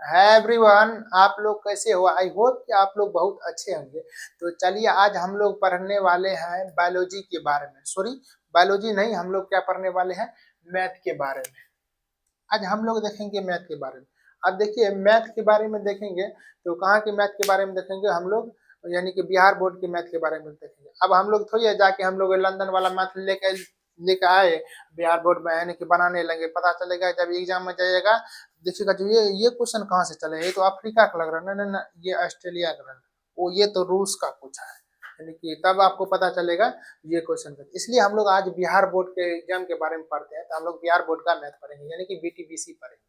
Everyone, आप लोग कैसे हो? आई होप कि आप लोग बहुत अच्छे होंगे। तो चलिए आज हम लोग पढ़ने वाले हैं बायोलॉजी के बारे में। सॉरी, बायोलॉजी नहीं, हम लोग क्या पढ़ने वाले हैं? मैथ के बारे में। आज हम लोग देखेंगे मैथ के बारे में। अब देखिए मैथ के बारे में देखेंगे तो कहाँ के मैथ के बारे में देखेंगे हम लोग, यानी कि बिहार बोर्ड के मैथ के बारे में देखेंगे। अब हम लोग थोड़ी है जाके हम लोग लंदन वाला मैथ लेके लेके आए बिहार बोर्ड में, यानी कि बनाने लगे। पता चलेगा जब एग्जाम में जाइएगा, देखिएगा जो ये क्वेश्चन कहाँ से चले, ये तो अफ्रीका का लग रहा है, ना ना ना, ये ऑस्ट्रेलिया का लग रहा है, वो ये तो रूस का पूछा है। यानी कि तब आपको पता चलेगा ये क्वेश्चन का। इसलिए हम लोग आज बिहार बोर्ड के एग्जाम के बारे में पढ़ते हैं, तो हम लोग बिहार बोर्ड का मैथ पढ़ेंगे, यानी कि बीटीबीसी पढ़ेंगे।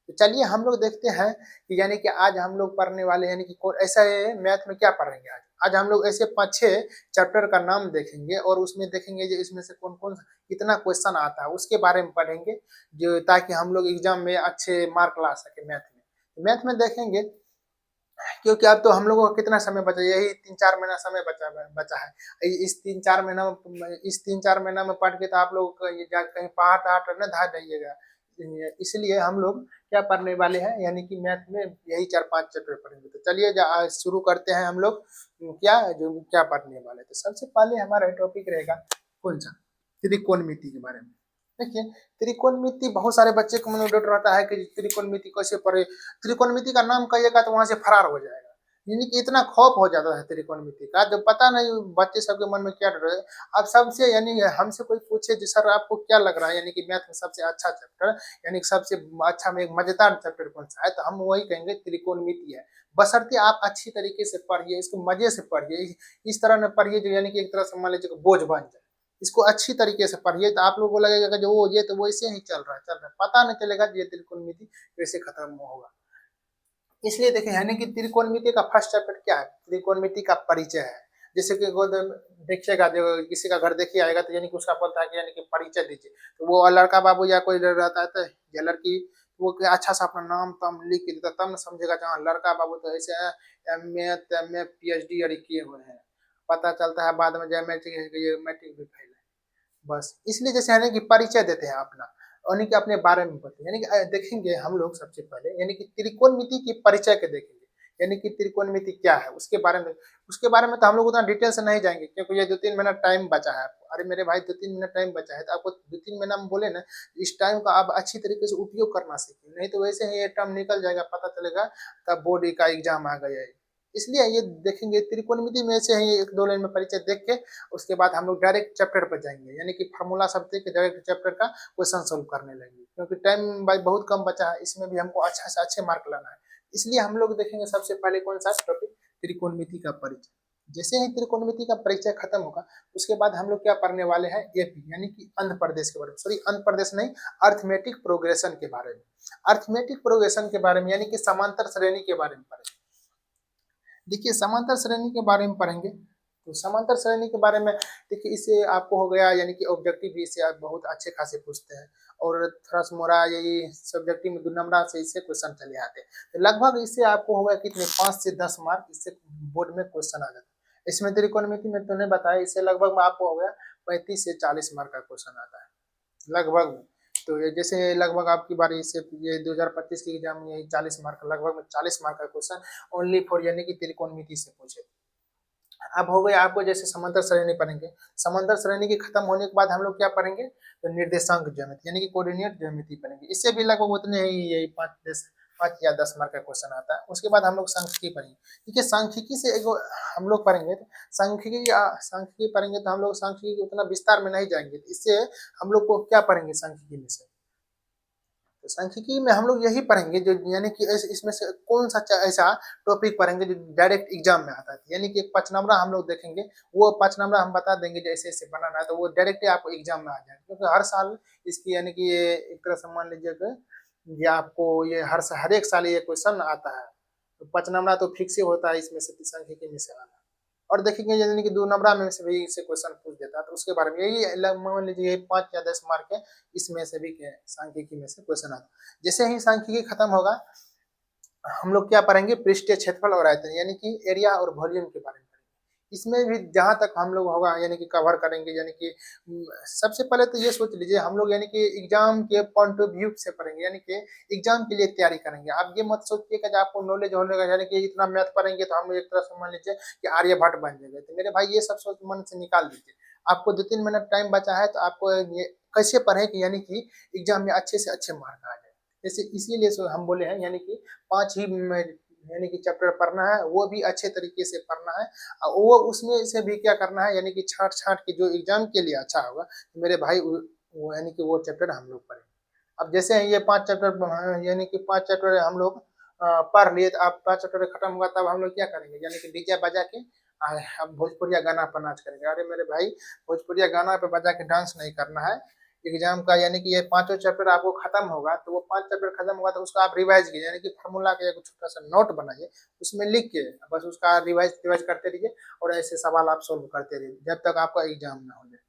तो चलिए हम लोग देखते हैं कि यानी कि आज हम लोग पढ़ने वाले, यानी कि ऐसा है मैथ में क्या पढ़ेंगे आज। आज हम लोग ऐसे 5-6 चैप्टर का नाम देखेंगे और उसमें देखेंगे जो इसमें से कौन कौन कितना क्वेश्चन आता है उसके बारे में पढ़ेंगे, जो ताकि हम लोग एग्जाम में अच्छे मार्क ला सके मैथ में। तो मैथ में देखेंगे, क्योंकि अब तो हम लोगों का कितना समय बचा, यही 3-4 महीना समय बचा है। इस 3-4 महीना में पढ़ के तो आप लोग कहीं पहाड़ तहाड़ न धा जाइएगा। इसलिए हम लोग क्या पढ़ने वाले हैं, यानी कि मैथ में यही 4-5 चैप्टर पढ़ेंगे। तो चलिए शुरू करते हैं हम लोग। क्या पढ़ने वाले। तो सबसे पहले हमारा टॉपिक रहेगा कौन सा, त्रिकोणमिति के बारे में। देखिए त्रिकोणमिति बहुत सारे बच्चे को मन में डर रहता है कि त्रिकोणमिति कैसे पढ़े, त्रिकोणमिति का नाम कहिएगा तो वहां से फरार हो जाएगा। यानी कि इतना खौफ हो जाता है त्रिकोणमिति का, जब पता नहीं बच्चे सबके मन में क्या डर है। अब सबसे यानी हमसे कोई पूछे जी सर आपको क्या लग रहा है, यानी कि मैथ में सबसे अच्छा चैप्टर, यानी कि सबसे अच्छा में एक मजेदार चैप्टर कौन सा है, तो हम वही कहेंगे त्रिकोणमिति है। बशर्ते आप अच्छी तरीके से पढ़िए, इसको मजे से पढ़िए, इस तरह न पढ़िए जो यानी कि एक तरह से मान लीजिए बोझ बन जाए। इसको अच्छी तरीके से पढ़िए तो आप लोगों को लगेगा कि जो वो ये तो वैसे ही चल रहा है, पता नहीं चलेगा ये त्रिकोणमिति कैसे खत्म होगा। इसलिए देखें यानी कि त्रिकोणमिति का फर्स्ट चैप्टर क्या है, त्रिकोणमिति का परिचय है। जैसे कि देखिएगा जो किसी का घर देखिए आएगा तो यानी कि उसका बोलता है कि यानी कि परिचय दीजिए, तो वो लड़का बाबू या कोई रहता है तो या लड़की, वो अच्छा सा अपना नाम तम लिख के देता तब न समझेगा जहाँ लड़का बाबू तो ऐसे है, एम ए PhD और किए हुए हैं। पता चलता है बाद में जब मैट्रिक भी फेल है। बस इसलिए जैसे है ना कि परिचय देते हैं अपना, यानी कि अपने बारे में बताते हैं। यानी कि देखेंगे हम लोग सबसे पहले यानी कि त्रिकोणमिति की परिचय के देखेंगे, यानी कि त्रिकोणमिति क्या है उसके बारे में तो हम लोग उतना डिटेल से नहीं जाएंगे, क्योंकि ये 2-3 मिनट टाइम बचा है आपको। अरे मेरे भाई 2-3 मिनट टाइम बचा है तो आपको 2-3 महीना में बोले ना, इस टाइम का आप अच्छी तरीके से उपयोग करना सीखिए, नहीं तो वैसे ही ये टाइम निकल जाएगा, पता चलेगा तब बोर्ड का एग्जाम आ गया है। इसलिए ये देखेंगे त्रिकोणमिति में से ही 1-2 लाइन में परिचय देख के उसके बाद हम लोग डायरेक्ट चैप्टर पर जाएंगे, यानी कि फार्मूला सब देख के डायरेक्ट चैप्टर का क्वेश्चन सोल्व करने लगेंगे, क्योंकि टाइम भाई बहुत कम बचा है, इसमें भी हमको अच्छा से अच्छे मार्क लाना है। इसलिए हम लोग देखेंगे सबसे पहले कौन सा टॉपिक, त्रिकोणमिति का परिचय। जैसे ही त्रिकोणमिति का परिचय खत्म होगा उसके बाद हम लोग क्या पढ़ने वाले हैं, एपी यानी कि आंध्र प्रदेश के बारे में, सॉरी आंध्र प्रदेश नहीं, अर्थमेटिक प्रोग्रेशन के बारे में। अर्थमेटिक प्रोग्रेशन के बारे में यानी कि समांतर श्रेणी के बारे में पढ़ेंगे। देखिए समांतर श्रेणी के बारे में पढ़ेंगे, तो समांतर श्रेणी के बारे में देखिए इससे आपको हो गया, यानी कि ऑब्जेक्टिव भी इससे आप बहुत अच्छे खासे पूछते हैं, और थोड़ा सा मोरा यही सब्जेक्टिव में 2 नंबर से इससे क्वेश्चन चले आते हैं। तो लगभग इससे आपको हो गया कितने 5 से 10 मार्क इससे बोर्ड में क्वेश्चन आ जाता है। इसमें त्रिकोणमिति में तो नहीं बताया, इससे लगभग आपको हो गया 35 से 40 मार्क का क्वेश्चन आता है लगभग। तो ये जैसे लगभग आपकी बारी से ये 2025 के एग्जाम में यही 40 मार्क, लगभग 40 मार्क का क्वेश्चन ओनली फॉर यानी कि त्रिकोणमिति से पूछे। अब हो गया आपको जैसे समांतर श्रेणी पढ़ेंगे, समांतर श्रेणी के खत्म होने के बाद हम लोग क्या पढ़ेंगे, तो निर्देशांक ज्यामिति यानी कि कोऑर्डिनेट ज्यामिति पढ़ेंगे। इससे भी लगभग उतने ही यही 5 या 10 मार्क का क्वेश्चन आता है। उसके बाद हम लोग सांख्यिकी पढ़ेंगे। ठीक है, सांख्यिकी से एगो हम लोग पढ़ेंगे तो सांख्यिकी पढ़ेंगे तो हम लोग सांख्यिकी उतना विस्तार में नहीं जाएंगे, इससे हम लोग को क्या पढ़ेंगे सांख्यिकी में से, तो सांख्यिकी में हम लोग यही पढ़ेंगे जो यानी कि इसमें से कौन सा ऐसा टॉपिक पढ़ेंगे जो डायरेक्ट एग्जाम में आता है, यानी कि एक 5 नंबर हम लोग देखेंगे, वो 5 नंबर हम बता देंगे जैसे ऐसे बनाना है, तो वो डायरेक्ट आपको एग्जाम में आ जाएगा, क्योंकि हर साल इसकी यानी कि ये एक तरह से मान लीजिए कि ये आपको ये हर एक साल ये क्वेश्चन आता है, तो 5 नंबर तो फिक्स ही होता है इसमें से सांख्यिकी में से आना। और देखेंगे यानी कि 2 नंबर में से भी इससे क्वेश्चन पूछ देता है, तो उसके बारे में यही मान लीजिए 5 या 10 मार्क है, इसमें से भी सांख्यिकी में से क्वेश्चन आता है। जैसे ही सांख्यिकी खत्म होगा हम लोग क्या पढ़ेंगे, पृष्ठीय क्षेत्रफल और आयतन यानी कि एरिया और वॉल्यूम के बारे में पढ़ेंगे। इसमें भी जहाँ तक हम लोग होगा यानी कि कवर करेंगे, यानी कि सबसे पहले तो ये सोच लीजिए हम लोग यानी कि एग्जाम के पॉइंट ऑफ व्यू से पढ़ेंगे, यानी कि एग्जाम के लिए तैयारी करेंगे। आप ये मत सोचिए कि आपको नॉलेज होने का यानी कि इतना मैथ पढ़ेंगे तो हम लोग एक तरह से मान लीजिए कि आर्यभट्ट बन जाएंगे। तो मेरे भाई ये सब सोच मन से निकाल दीजिए। आपको 2-3 मिनट टाइम बचा है तो आपको ये कैसे पढ़े कि यानी कि एग्जाम में अच्छे से अच्छे मार्क आ जाए। जैसे इसीलिए हम बोले हैं यानी कि 5 ही यानी कि चैप्टर पढ़ना है, वो भी अच्छे तरीके से पढ़ना है। वो उसमें से भी क्या करना है यानी कि छाँट-छाँट के जो एग्जाम के लिए अच्छा होगा, तो मेरे भाई वो यानी कि वो चैप्टर हम लोग पढ़ेंगे। अब जैसे ये 5 चैप्टर यानी कि 5 चैप्टर हम लोग पढ़ लिए, तो अब 5 चैप्टर खत्म हुआ तब हम लोग क्या करेंगे यानी कि डीजे बजा के अब भोजपुरिया गाना पर नाच करेंगे। अरे मेरे भाई, भोजपुरिया गाना पे बजा के डांस नहीं करना है। एग्जाम का यानी कि ये पाँचों चैप्टर आपको खत्म होगा, तो वो 5 चैप्टर खत्म होगा तो उसको आप रिवाइज कीजिए, यानी कि फार्मूला का एक छोटा सा नोट बनाइए, उसमें लिख के बस उसका रिवाइज रिवाइज करते रहिए और ऐसे सवाल आप सोल्व करते रहिए जब तक आपका एग्जाम ना हो जाए।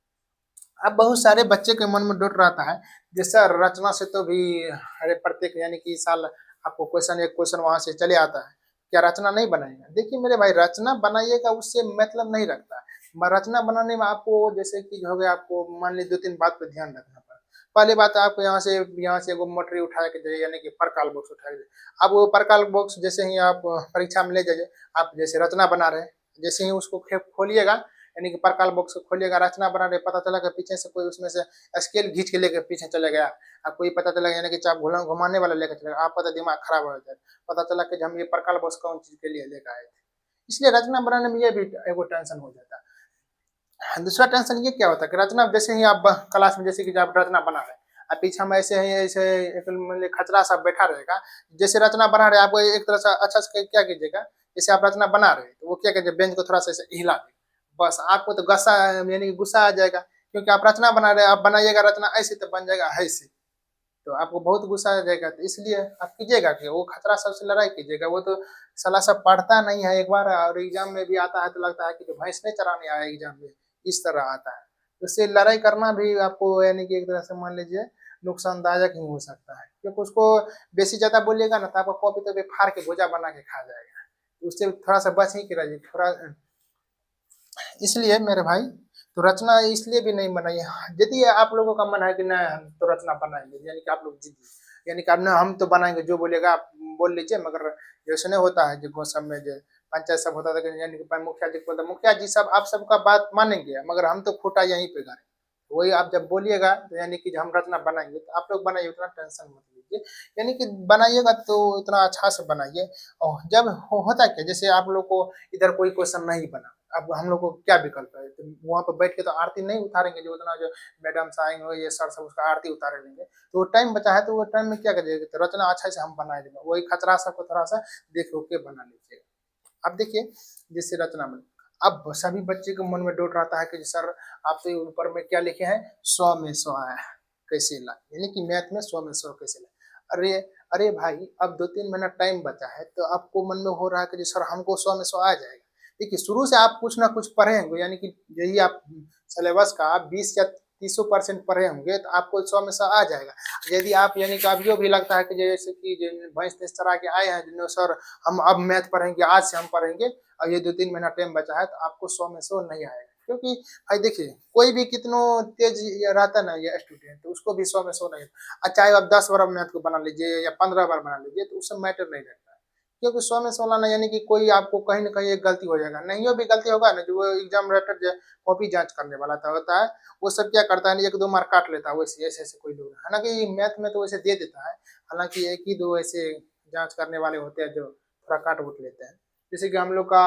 अब बहुत सारे बच्चे के मन में डर रहता है, जैसे रचना से तो भी अरे प्रत्येक यानी कि साल आपको एक क्वेश्चन वहां से चले आता है, क्या रचना नहीं बनाएगा? देखिए मेरे भाई, रचना बनाइएगा उससे मतलब नहीं रखता है। रचना बनाने में आपको जैसे कि जो हो गया, आपको मान लीजिए 2-3 बात पे ध्यान रखना पड़ा। पहली बात, आपको यहाँ से एगो मोटरी उठा के जाइए, यानी कि परकाल बॉक्स उठा के जाइए। अब वो परकाल बॉक्स जैसे ही आप परीक्षा में ले जाइए, आप जैसे रचना बना रहे हैं, जैसे ही उसको खोलिएगा, यानी कि परकाल बॉक्स को खोलिएगा, रचना बना रहे, पता चला कि पीछे से कोई उसमें से स्केल घींच के लेके पीछे चले गया। आपको ये पता चला यानी कि चाप घुमाने वाला लेकर चले गया, आपका तो दिमाग खराब हो जाएगा। पता चला कि हम ये परकाल बॉक्स कौन चीज के लिए लेकर आए थे। इसलिए रचना बनाने में ये भी एगो टेंशन हो जाता है। दूसरा टेंशन ये क्या होता है कि रचना जैसे ही आप क्लास में जैसे कि आप रचना बना रहे हैं, अब पीछे में ऐसे ही ऐसे एक मतलब खचरा सा बैठा रहेगा, जैसे रचना बना रहे हैं, आपको एक तरह से अच्छा से क्या कीजिएगा, जैसे आप रचना बना रहे हैं तो वो क्या कीजिए, बेंच को थोड़ा सा ऐसे हिला दें, बस आपको तो गुस्सा यानी कि गुस्सा आ जाएगा, क्योंकि आप रचना बना रहे हैं, आप बनाइएगा रचना ऐसे तो बन जाएगा ऐसे, तो आपको बहुत गुस्सा आ जाएगा। तो इसलिए आप कीजिएगा कि वो खतरा सबसे लड़ाई कीजिएगा। वो तो साला सब पढ़ता नहीं है एक बार और एग्जाम में भी आता है तो लगता है कि जो भैंस नहीं चराने आया एग्जाम में, इस तरह आता है। उससे लड़ाई करना भी आपको यानी कि एक तरह से मान लीजिए नुकसानदायक ही हो सकता है, क्योंकि उसको बेसी ज्यादा बोलिएगा ना तो आपका कॉपी तो भी फाड़ के भुजा बना के खा जाएगा। तो उससे थोड़ा सा बच ही के रहिए थोड़ा। इसलिए मेरे भाई, तो रचना इसलिए भी नहीं बनाइए। यदि आप लोगों का मन है कि नहीं हम तो रचना बनाएंगे, यानी कि आप लोग जिद्दी, यानी कि अब ना हम तो बनाएंगे, जो बोलेगा आप बोल लीजिए, मगर जैसे नहीं होता है जो सब में जो पंचायत सब होता था कि यानी कि मुखिया जी को बोलता, मुखिया जी सब आप सबका बात मानेंगे मगर हम तो खूंटा यहीं पे गाड़ेंगे। वही आप जब बोलिएगा तो यानी कि हम रचना बनाएंगे, तो आप लोग बनाइए, उतना टेंशन मत लीजिए। यानी कि बनाइएगा तो उतना अच्छा से बनाइए। और जब होता क्या, जैसे आप लोग को इधर कोई क्वेश्चन नहीं बना, अब हम लोग को क्या विकल्प है, तो वहाँ पर बैठ के तो आरती नहीं उतारेंगे, जो उतना जो मैडम आएंगे ये सर सब उसका आरती उतारे लेंगे, तो वो टाइम बचा है, तो वो टाइम में क्या करिएगा, तो रचना अच्छा से हम बना देंगे, वही खतरा सबको थोड़ा सा देख के बना लीजिएगा। अब देखिए, जिससे रचना में अब सभी बच्चे के मन में डाउट रहता है कि सर आप तो ऊपर में क्या लिखे हैं, 100 में 100 आया है, कैसे ला, यानी कि मैथ में 100 में 100 कैसे ला। अरे अरे भाई, अब 2-3 मिनट टाइम बचा है तो आपको मन में हो रहा है कि सर हमको 100 में 100 आ जाएगा। देखिए, शुरू से आप कुछ ना कुछ पढ़े होंगे, यानी कि यही आप सिलेबस का आप 20 या 30% पढ़े होंगे तो आपको 100 में 100 आ जाएगा। यदि आप यानी कि अभियो भी लगता है कि जैसे कि भैंस ने चरा के आए हैं जिन्होंने सर हम अब मैथ पढ़ेंगे, आज से हम पढ़ेंगे और ये 2-3 महीना टाइम बचा है, तो आपको 100 में 100 नहीं आएगा। क्योंकि भाई देखिए, कोई भी कितनो तेज रहता है ना ये स्टूडेंट, तो उसको भी 100 में 100 नहीं। चाहे आप 10 बार मैथ को बना लीजिए या 15 बार बना लीजिए, तो उससे मैटर नहीं रहता है। क्योंकि 100 में 100 लाना यानी कि कोई आपको कहीं न कहीं एक गलती हो जाएगा। नहीं भी गलती होगा ना, जो वो एग्जाम राइटर जो कॉपी जाँच करने वाला था होता है, वो सब क्या करता है, 1-2 मार्क काट लेता है वैसे, ऐसे-ऐसे कोई लोग। हालाँकि मैथ में तो वैसे दे देता है, हालाँकि 1 ही 2 ऐसे जाँच करने वाले होते हैं जो थोड़ा काट-वूट लेते हैं। जैसे कि हम लोग का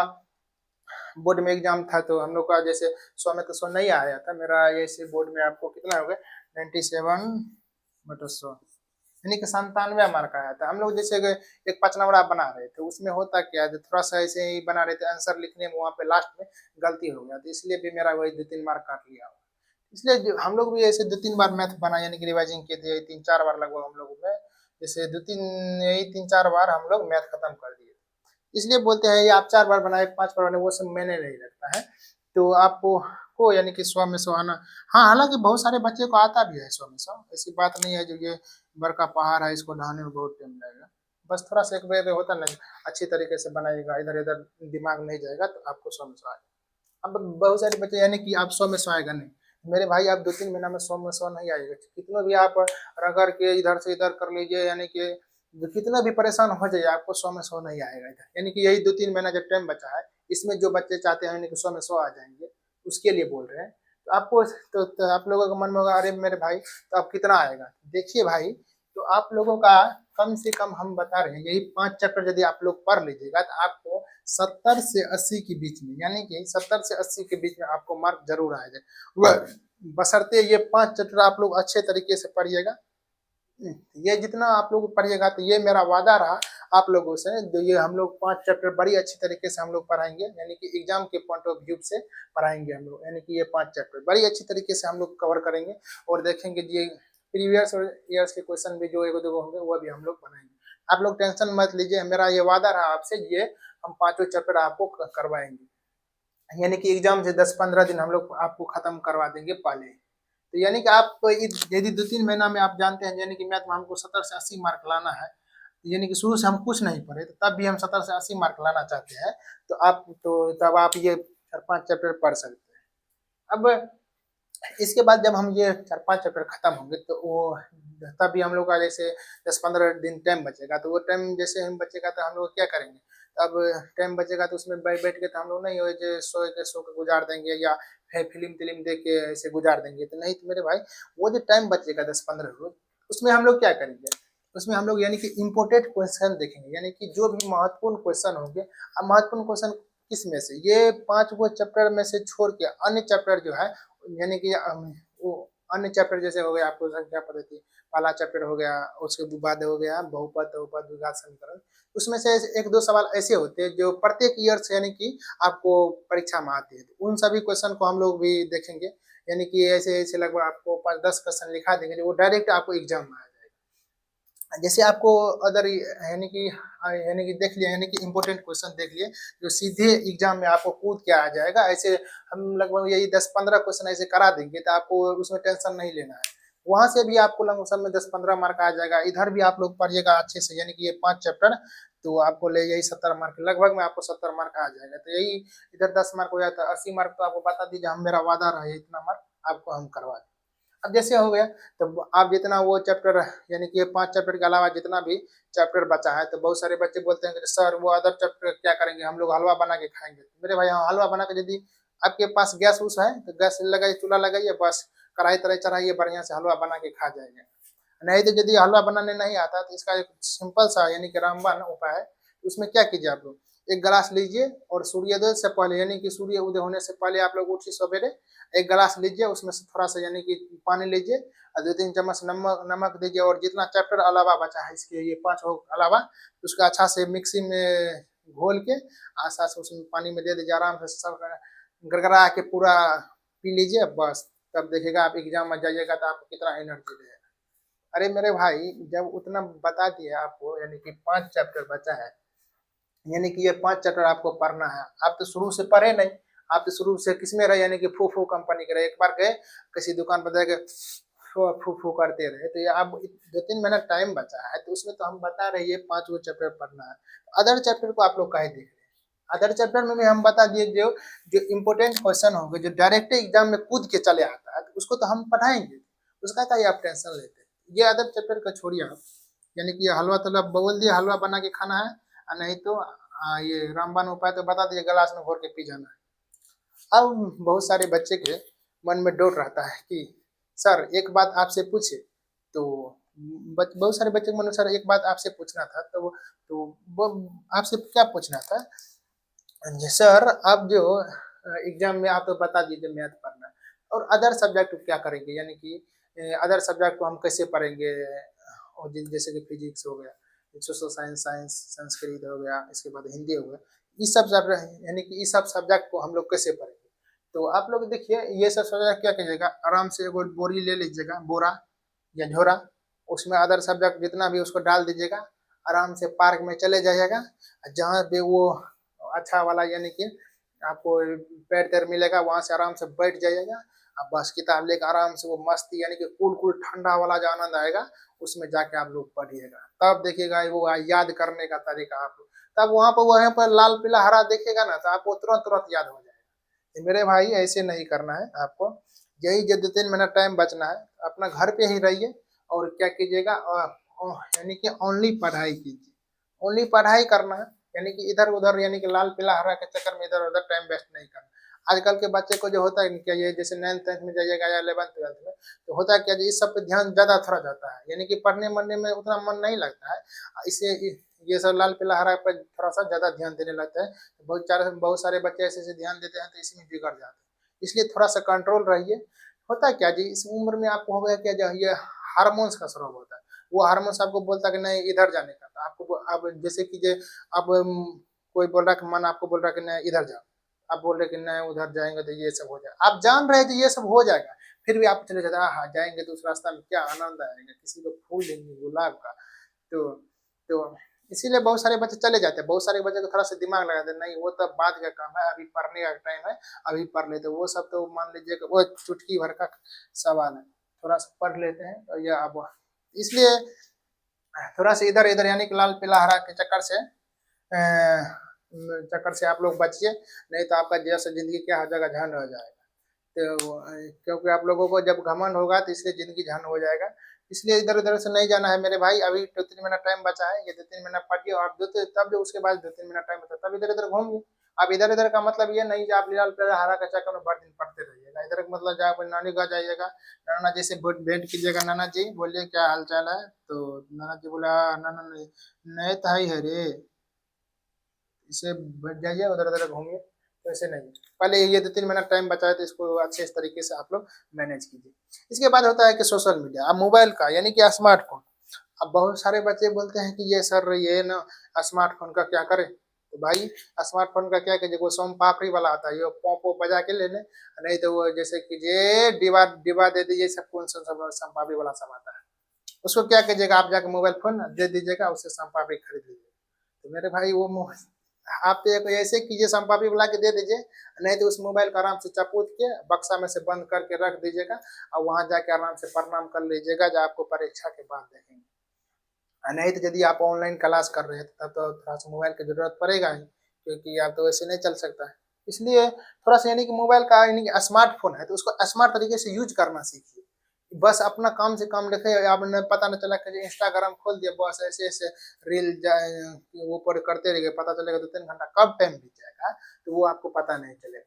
बोर्ड में एग्जाम था, तो हम लोग का जैसे 100 में तो 100 नहीं आया था। मेरा ऐसे बोर्ड में आपको कितना हो गया, 97/100, यानी कि 97 मार्क आया था। हम लोग जैसे एक पचनावड़ा बना रहे थे, उसमें होता क्या है, थोड़ा सा ऐसे ही बना रहे थे, आंसर लिखने में वहाँ पे लास्ट में गलती हो गया, तो इसलिए भी मेरा वही 2-3 मार्क काट लिया। इसलिए हम लोग भी ऐसे 2-3 बार मैथ बना, यानी कि रिवाइजिंग किए थे 3-4 बार लगभग हम लोगों में, जैसे 2-3 यही 3-4 बार हम लोग मैथ खत्म कर दिए। इसलिए बोलते हैं ये आप 4 बार बनाए, 5 बार बनाए, वो सब मैंने नहीं लगता है। तो आपको को यानी कि 100 में 100 आना, हाँ, हालाँकि बहुत सारे बच्चे को आता भी है 100 में 100, ऐसी बात नहीं है जो ये बड़का पहाड़ है, इसको ढाने में बहुत टाइम लगेगा। बस थोड़ा सा एक वे होता है ना, अच्छी तरीके से बनाइएगा, इधर-इधर दिमाग नहीं जाएगा, तो आपको 100 में 100 आ जाएगा। अब बहुत सारे बच्चे यानी कि आप 100 में 100 आएगा नहीं, मेरे भाई आप 2-3 महीना में 100 में 100 नहीं आएगा, कितना भी आप रगड़ के इधर से इधर कर लीजिए, यानी कि कितना भी परेशान हो जाइए आपको 100 में 100 नहीं आएगा इधर, यानी कि यही 2-3 महीना जो टाइम बचा है इसमें जो बच्चे चाहते हैं यानी कि 100 में 100 आ जाएंगे, उसके लिए बोल रहे हैं। तो आपको तो आप लोगों के मन में होगा अरे मेरे भाई तो अब कितना आएगा, देखिए भाई तो आप लोगों का कम से कम हम बता रहे हैं यही 5 चैप्टर यदि आप लोग पढ़ लीजिएगा तो आपको 70 से 80 के बीच में, यानी कि 70 से 80 के बीच में आपको मार्क जरूर आ जाए, वह बशर्ते ये 5 चैप्टर आप लोग अच्छे तरीके से पढ़िएगा। ये जितना आप लोग पढ़िएगा तो ये मेरा वादा रहा आप लोगों से, जो ये हम लोग 5 चैप्टर बड़ी अच्छी तरीके से हम लोग पढ़ाएंगे, यानी कि एग्जाम के पॉइंट ऑफ व्यू से पढ़ाएंगे हम लोग, यानी कि ये 5 चैप्टर बड़ी अच्छी तरीके से हम लोग कवर करेंगे और देखेंगे ये प्रीवियस ईयर्स के क्वेश्चन भी जो 1-2 होंगे वो भी हम लोग बनाएंगे। आप लोग टेंशन मत लीजिए, मेरा ये वादा रहा आपसे, ये हम 5 चैप्टर आपको करवाएंगे, यानी कि एग्जाम से 10-15 दिन हम लोग आपको खत्म करवा देंगे पहले। तो यानी कि आप यदि 2-3 महीना में आप जानते हैं यानी कि मैथ में हमको 70 से 80 मार्क लाना है, यानी कि शुरू से हम कुछ नहीं पढ़े तो तब भी हम 70 से 80 मार्क लाना चाहते हैं, तो आप तो तब आप ये 4-5 चैप्टर पढ़ सकते हैं। अब इसके बाद जब हम ये 4-5 चैप्टर खत्म होंगे तो वो तभी हम लोग का जैसे 10-15 दिन टाइम बचेगा, तो वो टाइम जैसे हम बचेगा तो हम लोग क्या करेंगे, अब टाइम बचेगा तो उसमें बैठ के तो हम लोग नहीं हो जो सो के गुजार देंगे या फिल्म तिल्म देख के ऐसे गुजार देंगे, तो नहीं तो मेरे भाई वो जो टाइम बचेगा 10-15 रोज उसमें हम लोग क्या करेंगे, उसमें हम लोग यानी कि इम्पोर्टेंट क्वेश्चन देखेंगे, यानी कि जो भी महत्वपूर्ण क्वेश्चन होंगे। अब महत्वपूर्ण क्वेश्चन किस में से, ये 5 गो चैप्टर में से छोड़ के अन्य चैप्टर जो है, यानी कि वो अन्य चैप्टर जैसे हो गया आपको संख्या पद्धति, पहला चैप्टर हो गया, उसके बाद हो गया बहुपद बहुपद द्विघात समीकरण, उसमें से 1-2 सवाल ऐसे होते हैं जो प्रत्येक ईयर से यानी कि आपको परीक्षा में आते हैं, तो उन सभी क्वेश्चन को हम लोग भी देखेंगे, यानी कि ऐसे ऐसे लगभग आपको 5-10 क्वेश्चन लिखा देंगे जो वो डायरेक्ट आपको एग्जाम में आ जाएगा। जैसे आपको अदर यानी कि देख लिया, यानी कि इम्पोर्टेंट क्वेश्चन देख लिए जो सीधे एग्जाम में आपको कूद के आ जाएगा, ऐसे हम लगभग यही 10-15 क्वेश्चन ऐसे करा देंगे तो आपको उसमें टेंशन नहीं लेना है, वहां से भी आपको लमसम में 10-15 मार्क आ जाएगा। इधर भी आप लोग पढ़िएगा अच्छे से, यानी कि ये 5 चैप्टर तो आपको ले यही 70 मार्क लगभग में आपको 70 मार्क आ जाएगा, तो यही इधर 10 मार्क हो जाता है 80 मार्क, तो आपको बता दीजिए हम मेरा वादा रहा इतना मार्क आपको हम करवा दें। अब जैसे हो गया तो आप जितना वो चैप्टर, यानी कि 5 चैप्टर के अलावा जितना भी चैप्टर बचा है, तो बहुत सारे बच्चे बोलते हैं कि सर वो अदर चैप्टर क्या करेंगे, हम लोग हलवा बना के खाएंगे, मेरे भाई हाँ हलवा बना के, यदि आपके पास गैस उस है तो गैस लगाइए, चूल्हा लगाइए, बस कढ़ाई तराई चढ़ाइए, बढ़िया से हलवा बना के खा जाएंगे। नहीं तो यदि हलवा बनाने नहीं आता तो इसका एक सिंपल सा यानी कि रामबाण उपाय है, उसमें क्या कीजिए आप लोग 1 गिलास लीजिए और सूर्योदय से पहले यानी कि सूर्य उदय होने से पहले आप लोग उठिए सवेरे, 1 गिलास लीजिए, उसमें से थोड़ा सा यानी कि पानी लीजिए और 2-3 चम्मच नमक दीजिए, और जितना चैप्टर अलावा बचा है इसके ये 5 अलावा उसका अच्छा से मिक्सी में घोल के आशा से उसमें पानी में दे दीजिए, आराम से सब गड़गड़ा के पूरा पी लीजिए, बस तब देखिएगा आप एग्जाम में जाइएगा तो आपको कितना एनर्जी देगा। अरे मेरे भाई जब उतना बता दिया आपको, यानी कि 5 चैप्टर बचा है, यानी कि ये 5 चैप्टर आपको पढ़ना है, आप तो शुरू से पढ़े नहीं, आप तो शुरू से किसमें रहे, यानी कि फू फू कंपनी के रहे, एक बार गए किसी दुकान पर जाके फू फू करते रहे, तो ये अब 2-3 महीना टाइम बचा है तो उसमें तो हम बता रहे हैं 5 गो चैप्टर पढ़ना है, अदर चैप्टर को आप लोग काहे देख रहे हैं, अदर चैप्टर में भी हम बता दिए जो जो इम्पोर्टेंट क्वेश्चन होंगे जो डायरेक्ट एग्जाम में कूद के चले आता है तो उसको तो हम पढ़ाएंगे, उसका क्या आप टेंशन लेते हैं, ये अदर चैप्टर का छोड़िए आप, यानी कि हलवा तलब बोल दिए हलवा बना के खाना है, नहीं तो ये रामबाण उपाय तो बता दिए गिलास में घोर के पी जाना है। अब बहुत सारे बच्चे के मन में डोट रहता है कि सर एक बात आपसे पूछे, तो बहुत सारे बच्चे के मन में सर एक बात आपसे पूछना था, तो वो आपसे क्या पूछना था, सर आप जो एग्जाम में आप तो बता दीजिए मैथ पढ़ना और अदर सब्जेक्ट क्या करेंगे, यानी कि अदर सब्जेक्ट को हम कैसे पढ़ेंगे, और जैसे कि फिजिक्स हो गया, सोशल साइंस, संस्कृत हो गया, इसके बाद हिंदी हो गया, इस सब सब्जेक्ट यानी कि इस सब सब्जेक्ट को हम लोग कैसे पढ़ेंगे, तो आप लोग देखिए ये सब सब्जेक्ट क्या कीजिएगा, आराम से एगो बोरी ले लीजिएगा, बोरा या झोरा, उसमें अदर सब्जेक्ट जितना भी उसको डाल दीजिएगा, आराम से पार्क में चले जाइएगा, जहाँ पे वो अच्छा वाला यानी कि आपको पैर तैर मिलेगा वहां से आराम से बैठ जाइएगा, अब बस किताब लेकर आराम से वो मस्ती यानी कि कूल कूल ठंडा वाला जो आनंद आएगा उसमें जाके आप लोग पढ़िएगा, तब देखिएगा वो याद करने का तरीका आप, तब वहां पर लाल पीला हरा देखेगा ना तो आपको तुरंत तुरंत याद हो जाएगा, तो मेरे भाई ऐसे नहीं करना है आपको, यही जो 2-3 मिनट टाइम बचना है अपना घर पे ही रहिए और क्या कीजिएगा, यानी कि ओनली पढ़ाई कीजिए, ओनली पढ़ाई करना है, यानी कि इधर उधर यानी कि लाल पीला हरा के चक्कर में इधर उधर टाइम वेस्ट नहीं करना। आजकल के बच्चे को जो होता है क्या, ये जैसे 9th-10th में जाइएगा या 11th-12th में, तो होता है क्या जी, इस सब पे ध्यान ज्यादा थोड़ा जाता है, यानी कि पढ़ने मढ़ने में उतना मन नहीं लगता है, इसे ये सब लाल पीला हरा पर थोड़ा सा ज्यादा ध्यान देने लगता है, बहुत सारे बच्चे ऐसे ऐसे ध्यान देते हैं तो इसी में बिगड़ जाते हैं, इसलिए थोड़ा सा कंट्रोल रहिए। होता है क्या जी, इस उम्र में आपको हो गया क्या, जो ये हार्मोन्स का स्राव होता है, वो हार्मोन्स आपको बोलता है कि नहीं इधर जाने का, तो आपको अब जैसे कि जे अब कोई बोल रहा है कि मन आपको बोल रहा है कि नहीं इधर जाओ, आप बोल रहे कि नहीं उधर जाएंगे तो ये सब हो जाएगा, आप जान रहे हैं कि ये सब हो जाएगा, फिर भी आप चले जाते हैं, हाँ जाएंगे तो उस रास्ता में क्या आनंद आएगा, किसी को फूल देंगे गुलाब का, तो इसीलिए बहुत सारे बच्चे चले जाते हैं, बहुत सारे बच्चे को थोड़ा सा दिमाग लगाते हैं, नहीं वो तो बाद का काम है, अभी पढ़ने का टाइम है, अभी पढ़ लेते, वो सब तो मान लीजिए कि वो चुटकी भर का सवाल है, थोड़ा सा पढ़ लेते हैं तो ये अब, इसलिए थोड़ा सा इधर इधर यानी कि लाल पीला हरा के चक्कर से आप लोग बचिए, नहीं तो आपका जैसे जिंदगी क्या हो जाएगा, झंड हो जाएगा। तो क्योंकि आप लोगों को जब घमंड होगा तो इसलिए जिंदगी झंड हो जाएगा, इसलिए इधर उधर से नहीं जाना है मेरे भाई, अभी 2-3 मिनट टाइम बचा है, ये 2-3 मिनट पढ़िए और तब जो उसके बाद 2-3 मिनट टाइम बचा तब इधर उधर घूमिए। अब इधर उधर का मतलब ये नहीं कि आप लाल पीला हरा का चक्कर में भर दिन पढ़ते रहिएगा, इधर का मतलब जहाँ नानी का जाइएगा, नाना जी से भेंट कीजिएगा, नाना जी बोलिए क्या हाल चाल है, तो नाना जी बोला नाना नहीं तो है रे, इसे बच जाइए उधर उधर घूमिए, तो ऐसे नहीं, पहले ये 2-3 मिनट टाइम बचाए तो इसको अच्छे तरीके से आप लोग मैनेज कीजिए। इसके बाद होता है कि सोशल मीडिया, अब मोबाइल का यानी कि स्मार्टफोन, अब बहुत सारे बच्चे बोलते हैं कि ये सर ये ना स्मार्टफोन का क्या करें, तो भाई स्मार्टफोन का क्या कीजिए, वो सोम पापड़ी वाला आता है, ये पोपो बजा के ले लें, नहीं तो वो जैसे कि ये डिबा डिबा दे दीजिए, सब कौन सा सब सोम पापड़ी वाला सब आता है, उसको क्या कीजिएगा, आप जाके मोबाइल फोन दे दीजिएगा, उससे सोम पापड़ी खरीद लीजिएगा। तो मेरे भाई वो आप तो एक ऐसे कीजिए, संपापी बुला के दे दीजिए, नहीं तो उस मोबाइल को आराम से चपूत के बक्सा में से बंद करके रख दीजिएगा, और वहां जाके आराम से प्रणाम कर लीजिएगा, जो आपको परीक्षा के बाद देखेंगे। नहीं तो यदि आप ऑनलाइन क्लास कर रहे हैं तब तो थोड़ा सा मोबाइल की जरूरत पड़ेगा ही, क्योंकि आप तो वैसे नहीं चल सकता है, इसलिए थोड़ा सा यानी कि मोबाइल का यानी कि स्मार्टफोन है तो उसको स्मार्ट तरीके से यूज करना सीखिए, बस अपना काम से काम रखे, आपने पता न चला कि इंस्टाग्राम खोल दिया बस ऐसे ऐसे रील ऊपर करते रहिए, पता चलेगा 2-3 घंटा कब टाइम बीत जाएगा, तो वो आपको पता नहीं चलेगा,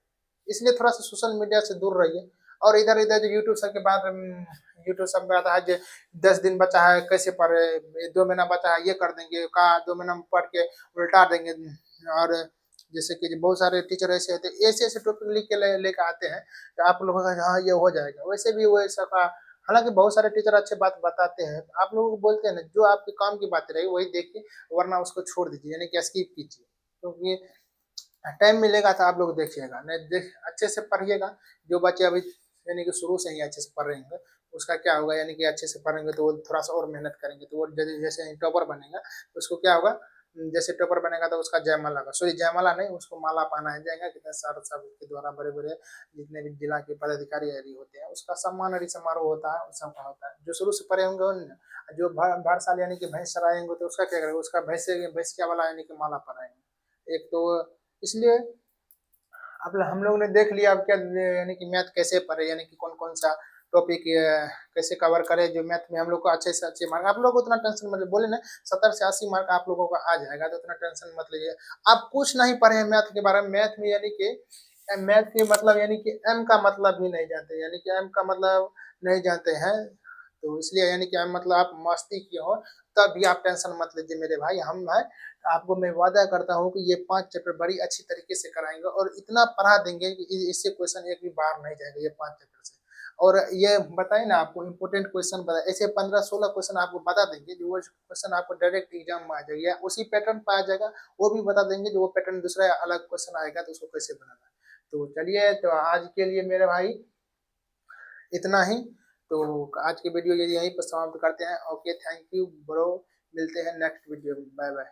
इसलिए थोड़ा सा सोशल मीडिया से दूर रहिए। और इधर इधर जो यूट्यूब सब के बाद यूट्यूब सब में आता है जो 10 दिन बचा है कैसे पढ़े, 2 महीना बचा है ये कर देंगे का, 2 महीना में पढ़ के उल्टा देंगे, और जैसे कि बहुत सारे टीचर ऐसे होते हैं ऐसे ऐसे टॉपिक लिख के लेके आते हैं, तो आप लोगों का हाँ ये हो जाएगा, वैसे भी वो ऐसा का, हालांकि बहुत सारे टीचर अच्छे बात बताते हैं, आप लोगों को बोलते हैं ना जो आपके काम की बात रही वही देखिए, वरना उसको छोड़ दीजिए यानी कि स्किप कीजिए, क्योंकि टाइम मिलेगा तो आप लोग देखिएगा, नहीं देख अच्छे से पढ़िएगा, जो बच्चे अभी यानी कि शुरू से ही अच्छे से पढ़ रहे हैं उसका क्या होगा, यानी कि अच्छे से पढ़ेंगे तो वो थोड़ा सा और मेहनत करेंगे तो वो जैसे टॉपर बनेगा तो उसको क्या होगा, जैसे टॉपर बनेगा तो उसका जयमाला का सॉरी जयमाला नहीं उसको माला पहनाया जाएगा, कितने सारे सब के द्वारा बड़े बड़े जितने भी जिला के पदाधिकारी आदि होते हैं उसका सम्मान आदि समारोह होता है, उस सबका होता है, जो शुरू से पढ़े होंगे जो भर साल यानी कि भैंस चराएंगे तो उसका क्या करेंगे, उसका भैंसिया वाला यानी कि माला पहनाएंगे एक तो, इसलिए अब हम लोग ने देख लिया अब क्या यानी कि मैथ कैसे पढ़े, यानी कि कौन कौन सा टॉपिक कैसे कवर करे, जो मैथ में हम लोग को अच्छे से अच्छे मार्क, आप लोग को उतना टेंशन मतलब बोले ना 70 से 80 मार्क आप लोगों को आ जाएगा, तो उतना टेंशन मत लीजिए। आप कुछ नहीं पढ़े हैं मैथ के बारे में, मैथ में यानी कि मैथ के मतलब यानी कि एम का मतलब भी नहीं जानते, यानी कि एम का मतलब नहीं जानते हैं, तो इसलिए यानी कि मतलब आप मस्ती किए हो तब भी आप टेंशन मत लीजिए मेरे भाई, हम है आपको मैं वादा करता हूँ कि ये 5 चैप्टर बड़ी अच्छी तरीके से कराएंगे और इतना पढ़ा देंगे कि इससे क्वेश्चन एक भी बाहर नहीं जाएगा ये 5 चैप्टर से, और ये बताए ना आपको इम्पोर्टेंट क्वेश्चन बताए, ऐसे 15-16 क्वेश्चन आपको बता देंगे जो वो क्वेश्चन आपको डायरेक्ट एग्जाम में आ जाएगा, उसी पैटर्न पर आ जाएगा, वो भी बता देंगे जो वो पैटर्न दूसरा अलग क्वेश्चन आएगा तो उसको कैसे बनाना है। तो चलिए तो आज के लिए मेरे भाई इतना ही, तो आज की वीडियो यहीं पर समाप्त करते हैं, ओके थैंक यू ब्रो, मिलते हैं नेक्स्ट वीडियो में, बाय बाय।